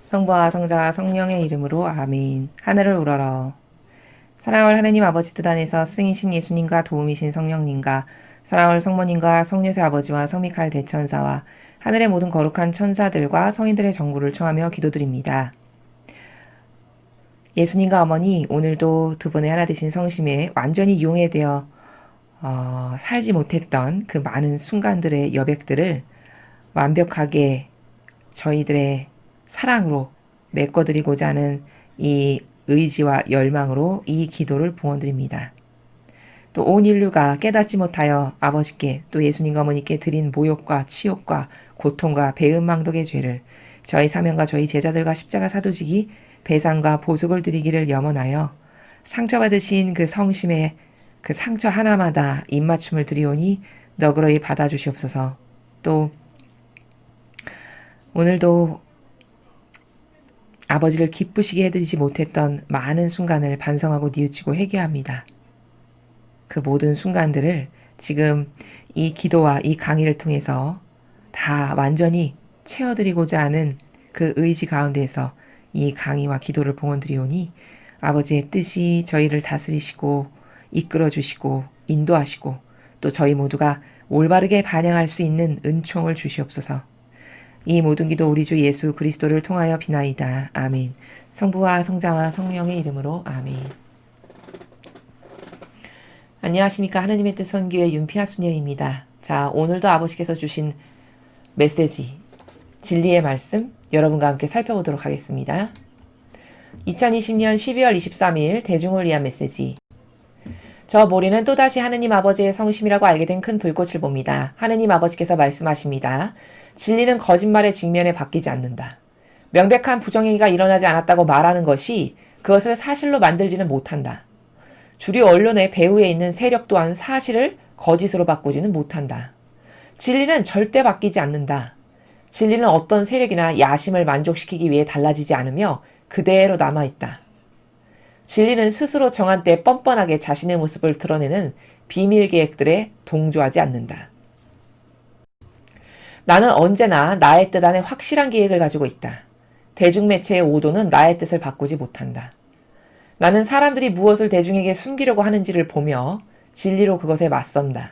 성부와 성자와 성령의 이름으로 아멘. 하늘을 우러러. 사랑을 하느님 아버지 뜻 안에서 승이신 예수님과 도움이신 성령님과 사랑을 성모님과 성녀의 아버지와 성미칼 대천사와 하늘의 모든 거룩한 천사들과 성인들의 정보를 청하며 기도드립니다. 예수님과 어머니 오늘도 두 분의 하나 되신 성심에 완전히 이용되어 살지 못했던 그 많은 순간들의 여백들을 완벽하게 저희들의 사랑으로 메꿔드리고자 하는 이 의지와 열망으로 이 기도를 봉헌드립니다. 또 온 인류가 깨닫지 못하여 아버지께 또 예수님과 어머니께 드린 모욕과 치욕과 고통과 배은망덕의 죄를 저희 사명과 저희 제자들과 십자가 사도직이 배상과 보속을 드리기를 염원하여 상처받으신 그 성심의 그 상처 하나마다 입맞춤을 드리오니 너그러이 받아주시옵소서. 또 오늘도 아버지를 기쁘시게 해드리지 못했던 많은 순간을 반성하고 뉘우치고 회개합니다. 그 모든 순간들을 지금 이 기도와 이 강의를 통해서 다 완전히 채워드리고자 하는 그 의지 가운데에서 이 강의와 기도를 봉헌드리오니 아버지의 뜻이 저희를 다스리시고 이끌어주시고 인도하시고 또 저희 모두가 올바르게 반영할 수 있는 은총을 주시옵소서. 이 모든 기도 우리 주 예수 그리스도를 통하여 비나이다. 아멘. 성부와 성자와 성령의 이름으로 아멘. 안녕하십니까. 하느님의 뜻 선교회 윤피아 수녀입니다. 자, 오늘도 아버지께서 주신 메시지, 진리의 말씀 여러분과 함께 살펴보도록 하겠습니다. 2020년 12월 23일 대중을 위한 메시지. 저 모리는 또다시 하느님 아버지의 성심이라고 알게 된 큰 불꽃을 봅니다. 하느님 아버지께서 말씀하십니다. 진리는 거짓말의 직면에 바뀌지 않는다. 명백한 부정행위가 일어나지 않았다고 말하는 것이 그것을 사실로 만들지는 못한다. 주류 언론의 배후에 있는 세력 또한 사실을 거짓으로 바꾸지는 못한다. 진리는 절대 바뀌지 않는다. 진리는 어떤 세력이나 야심을 만족시키기 위해 달라지지 않으며 그대로 남아있다. 진리는 스스로 정한 때 뻔뻔하게 자신의 모습을 드러내는 비밀 계획들에 동조하지 않는다. 나는 언제나 나의 뜻 안에 확실한 계획을 가지고 있다. 대중매체의 오도는 나의 뜻을 바꾸지 못한다. 나는 사람들이 무엇을 대중에게 숨기려고 하는지를 보며 진리로 그것에 맞선다.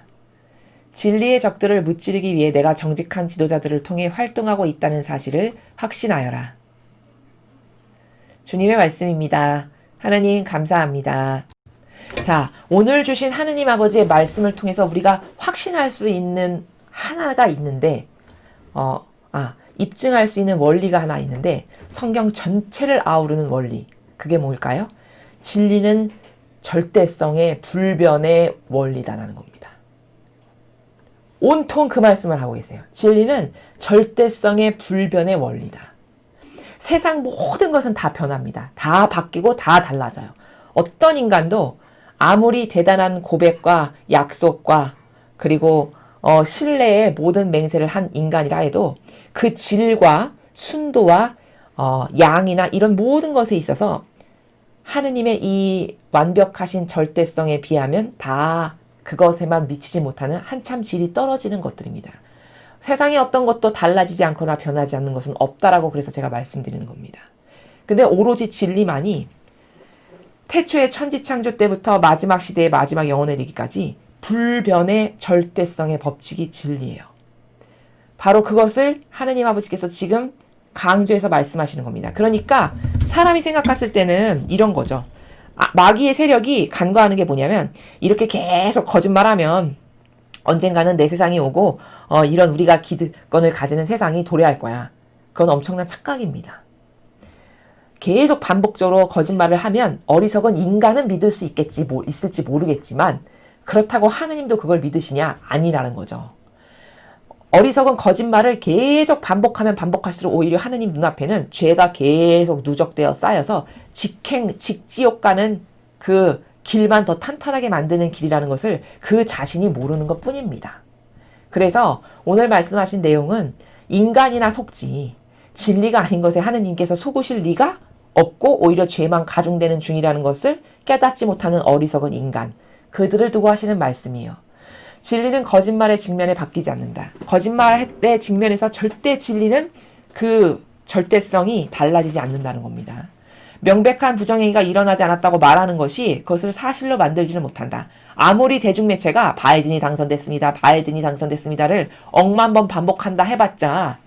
진리의 적들을 무찌르기 위해 내가 정직한 지도자들을 통해 활동하고 있다는 사실을 확신하여라. 주님의 말씀입니다. 하나님 감사합니다. 자, 오늘 주신 하느님 아버지의 말씀을 통해서 우리가 확신할 수 있는 하나가 있는데 입증할 수 있는 원리가 하나 있는데 성경 전체를 아우르는 원리. 그게 뭘까요? 진리는 절대성의 불변의 원리다라는 겁니다. 온통 그 말씀을 하고 계세요. 진리는 절대성의 불변의 원리다. 세상 모든 것은 다 변합니다. 다 바뀌고 다 달라져요. 어떤 인간도 아무리 대단한 고백과 약속과 그리고 신뢰의 모든 맹세를 한 인간이라 해도 그 질과 순도와 양이나 이런 모든 것에 있어서 하느님의 이 완벽하신 절대성에 비하면 다 그것에만 미치지 못하는 한참 질이 떨어지는 것들입니다. 세상에 어떤 것도 달라지지 않거나 변하지 않는 것은 없다라고 그래서 제가 말씀드리는 겁니다. 근데 오로지 진리만이 태초의 천지창조 때부터 마지막 시대의 마지막 영혼에 이르기까지 불변의 절대성의 법칙이 진리예요. 바로 그것을 하느님 아버지께서 지금 강조해서 말씀하시는 겁니다. 그러니까 사람이 생각했을 때는 이런 거죠. 마귀의 세력이 간과하는 게 뭐냐면 이렇게 계속 거짓말하면 언젠가는 내 세상이 오고 이런 우리가 기득권을 가지는 세상이 도래할 거야. 그건 엄청난 착각입니다. 계속 반복적으로 거짓말을 하면 어리석은 인간은 믿을 수 있을지 모르겠지만 그렇다고 하느님도 그걸 믿으시냐? 아니라는 거죠. 어리석은 거짓말을 계속 반복하면 반복할수록 오히려 하느님 눈앞에는 죄가 계속 누적되어 쌓여서 직지옥 가는 그 길만 더 탄탄하게 만드는 길이라는 것을 그 자신이 모르는 것 뿐입니다. 그래서 오늘 말씀하신 내용은 인간이나 속지 진리가 아닌 것에 하느님께서 속으실 리가 없고 오히려 죄만 가중되는 중이라는 것을 깨닫지 못하는 어리석은 인간, 그들을 두고 하시는 말씀이에요. 진리는 거짓말의 직면에 바뀌지 않는다. 거짓말의 직면에서 절대 진리는 그 절대성이 달라지지 않는다는 겁니다. 명백한 부정행위가 일어나지 않았다고 말하는 것이 그것을 사실로 만들지는 못한다. 아무리 대중매체가 바이든이 당선됐습니다. 바이든이 당선됐습니다를 억만 번 반복한다 해봤자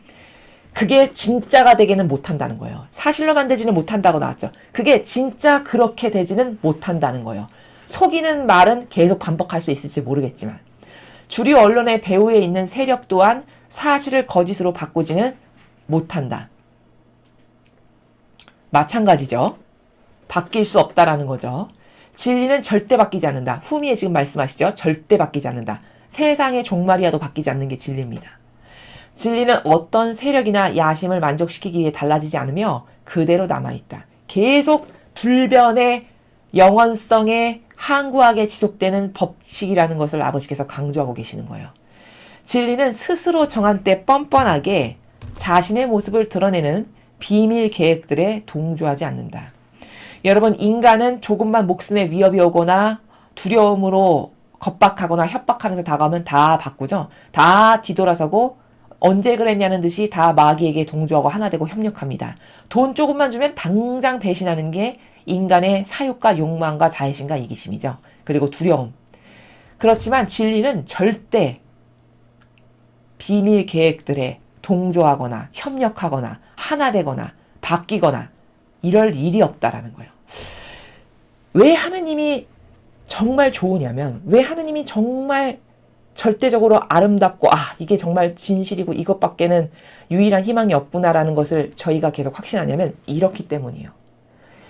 그게 진짜가 되기는 못한다는 거예요. 사실로 만들지는 못한다고 나왔죠. 그게 진짜 그렇게 되지는 못한다는 거예요. 속이는 말은 계속 반복할 수 있을지 모르겠지만 주류 언론의 배후에 있는 세력 또한 사실을 거짓으로 바꾸지는 못한다. 마찬가지죠. 바뀔 수 없다라는 거죠. 진리는 절대 바뀌지 않는다. 후미에 지금 말씀하시죠. 절대 바뀌지 않는다. 세상의 종말이라도 바뀌지 않는 게 진리입니다. 진리는 어떤 세력이나 야심을 만족시키기 위해 달라지지 않으며 그대로 남아있다. 계속 불변의 영원성에 항구하게 지속되는 법칙이라는 것을 아버지께서 강조하고 계시는 거예요. 진리는 스스로 정한 때 뻔뻔하게 자신의 모습을 드러내는 비밀 계획들에 동조하지 않는다. 여러분, 인간은 조금만 목숨에 위협이 오거나 두려움으로 겁박하거나 협박하면서 다가오면 다 바꾸죠. 다 뒤돌아서고 언제 그랬냐는 듯이 다 마귀에게 동조하고 하나 되고 협력합니다. 돈 조금만 주면 당장 배신하는 게 인간의 사욕과 욕망과 자애심과 이기심이죠. 그리고 두려움. 그렇지만 진리는 절대 비밀 계획들에 동조하거나 협력하거나 하나 되거나 바뀌거나 이럴 일이 없다라는 거예요. 왜 하느님이 정말 좋으냐면, 왜 하느님이 정말 절대적으로 아름답고 이게 정말 진실이고 이것밖에는 유일한 희망이 없구나라는 것을 저희가 계속 확신하냐면 이렇기 때문이에요.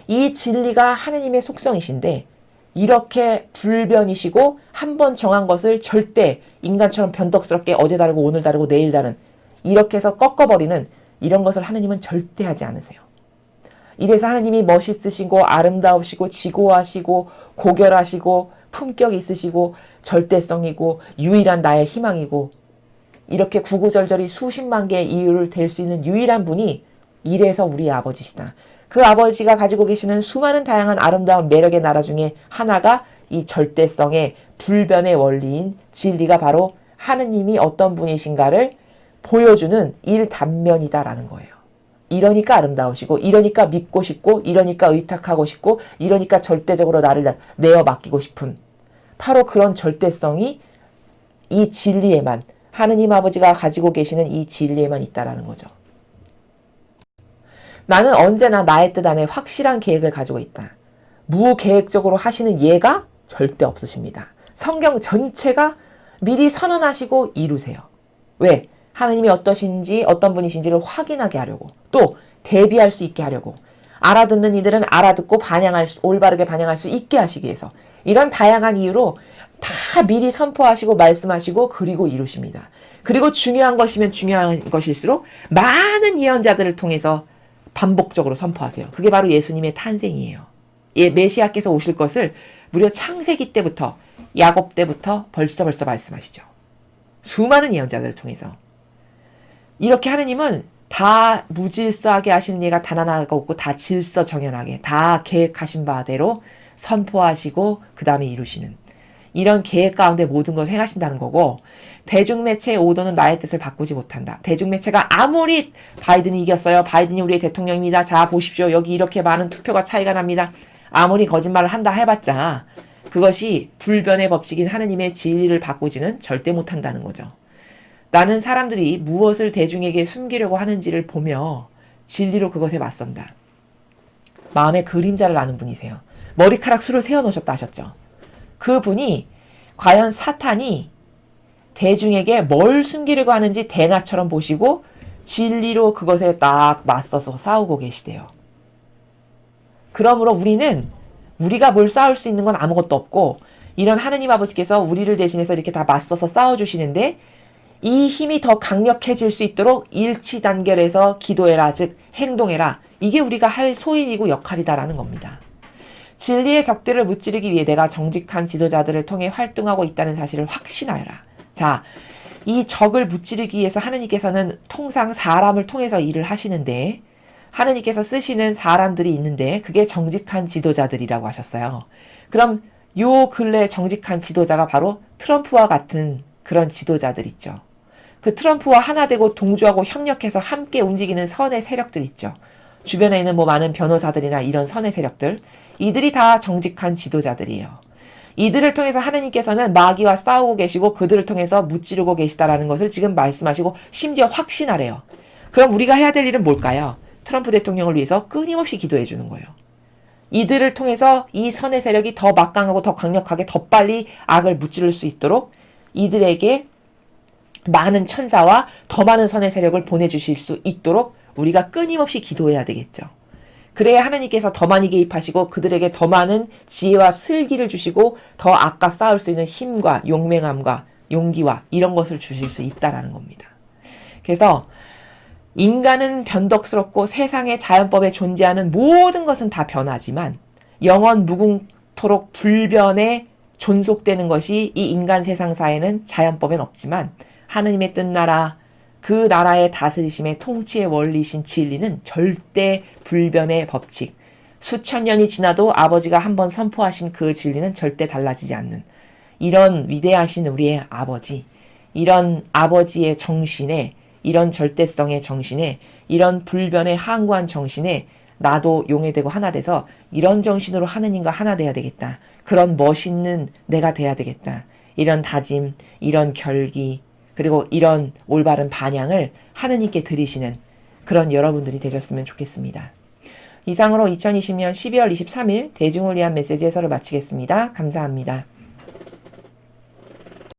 이 진리가 하느님의 속성이신데 이렇게 불변이시고 한 번 정한 것을 절대 인간처럼 변덕스럽게 어제 다르고 오늘 다르고 내일 다른 이렇게 해서 꺾어버리는 이런 것을 하느님은 절대 하지 않으세요. 이래서 하느님이 멋있으시고 아름다우시고 지고하시고 고결하시고 품격 있으시고 절대성이고 유일한 나의 희망이고 이렇게 구구절절히 수십만 개의 이유를 댈 수 있는 유일한 분이 이래서 우리 아버지시다. 그 아버지가 가지고 계시는 수많은 다양한 아름다운 매력의 나라 중에 하나가 이 절대성의 불변의 원리인 진리가 바로 하느님이 어떤 분이신가를 보여주는 일단면이다라는 거예요. 이러니까 아름다우시고 이러니까 믿고 싶고 이러니까 의탁하고 싶고 이러니까 절대적으로 나를 내어 맡기고 싶은 바로 그런 절대성이 이 진리에만 하느님 아버지가 가지고 계시는 이 진리에만 있다라는 거죠. 나는 언제나 나의 뜻 안에 확실한 계획을 가지고 있다. 무계획적으로 하시는 예가 절대 없으십니다. 성경 전체가 미리 선언하시고 이루세요. 왜? 하나님이 어떠신지 어떤 분이신지를 확인하게 하려고 또 대비할 수 있게 하려고 알아듣는 이들은 알아듣고 올바르게 반영할 수 있게 하시기 위해서 이런 다양한 이유로 다 미리 선포하시고 말씀하시고 그리고 이루십니다. 그리고 중요한 것이면 중요한 것일수록 많은 예언자들을 통해서 반복적으로 선포하세요. 그게 바로 예수님의 탄생이에요. 메시아께서 오실 것을 무려 창세기 때부터 야곱 때부터 벌써 말씀하시죠. 수많은 예언자들을 통해서. 이렇게 하느님은 다 무질서하게 하시는 예가 단 하나가 없고 다 질서정연하게 다 계획하신 바대로 선포하시고 그 다음에 이루시는 이런 계획 가운데 모든 것을 행하신다는 거고 대중매체의 오도는 나의 뜻을 바꾸지 못한다. 대중매체가 아무리 바이든이 이겼어요. 바이든이 우리의 대통령입니다. 자 보십시오. 여기 이렇게 많은 투표가 차이가 납니다. 아무리 거짓말을 한다 해봤자 그것이 불변의 법칙인 하느님의 진리를 바꾸지는 절대 못한다는 거죠. 나는 사람들이 무엇을 대중에게 숨기려고 하는지를 보며 진리로 그것에 맞선다. 마음의 그림자를 아는 분이세요. 머리카락 수를 세워놓으셨다 하셨죠. 그분이 과연 사탄이 대중에게 뭘 숨기려고 하는지 대나처럼 보시고 진리로 그것에 딱 맞서서 싸우고 계시대요. 그러므로 우리가 뭘 싸울 수 있는 건 아무것도 없고 이런 하느님 아버지께서 우리를 대신해서 이렇게 다 맞서서 싸워주시는데 이 힘이 더 강력해질 수 있도록 일치단결해서 기도해라, 즉 행동해라. 이게 우리가 할 소임이고 역할이다라는 겁니다. 진리의 적들을 무찌르기 위해 내가 정직한 지도자들을 통해 활동하고 있다는 사실을 확신하여라. 자, 이 적을 무찌르기 위해서 하느님께서는 통상 사람을 통해서 일을 하시는데 하느님께서 쓰시는 사람들이 있는데 그게 정직한 지도자들이라고 하셨어요. 그럼 요 근래 정직한 지도자가 바로 트럼프와 같은 그런 지도자들 있죠. 그 트럼프와 하나 되고 동조하고 협력해서 함께 움직이는 선의 세력들 있죠. 주변에 있는 뭐 많은 변호사들이나 이런 선의 세력들, 이들이 다 정직한 지도자들이에요. 이들을 통해서 하느님께서는 마귀와 싸우고 계시고 그들을 통해서 무찌르고 계시다라는 것을 지금 말씀하시고 심지어 확신하래요. 그럼 우리가 해야 될 일은 뭘까요? 트럼프 대통령을 위해서 끊임없이 기도해 주는 거예요. 이들을 통해서 이 선의 세력이 더 막강하고 더 강력하게 더 빨리 악을 무찌를 수 있도록 이들에게 많은 천사와 더 많은 선의 세력을 보내주실 수 있도록 우리가 끊임없이 기도해야 되겠죠. 그래야 하나님께서 더 많이 개입하시고 그들에게 더 많은 지혜와 슬기를 주시고 더 악과 싸울 수 있는 힘과 용맹함과 용기와 이런 것을 주실 수 있다라는 겁니다. 그래서 인간은 변덕스럽고 세상의 자연법에 존재하는 모든 것은 다 변하지만 영원 무궁토록 불변에 존속되는 것이 이 인간 세상사에는 자연법엔 없지만 하느님의 뜬 나라, 그 나라의 다스리심의 통치의 원리신 진리는 절대 불변의 법칙. 수천 년이 지나도 아버지가 한번 선포하신 그 진리는 절대 달라지지 않는 이런 위대하신 우리의 아버지, 이런 아버지의 정신에, 이런 절대성의 정신에, 이런 불변의 항구한 정신에 나도 용해되고 하나 돼서 이런 정신으로 하느님과 하나 돼야 되겠다. 그런 멋있는 내가 돼야 되겠다. 이런 다짐, 이런 결기, 그리고 이런 올바른 반향을 하느님께 드리시는 그런 여러분들이 되셨으면 좋겠습니다. 이상으로 2020년 12월 23일 대중을 위한 메시지 해설을 마치겠습니다. 감사합니다.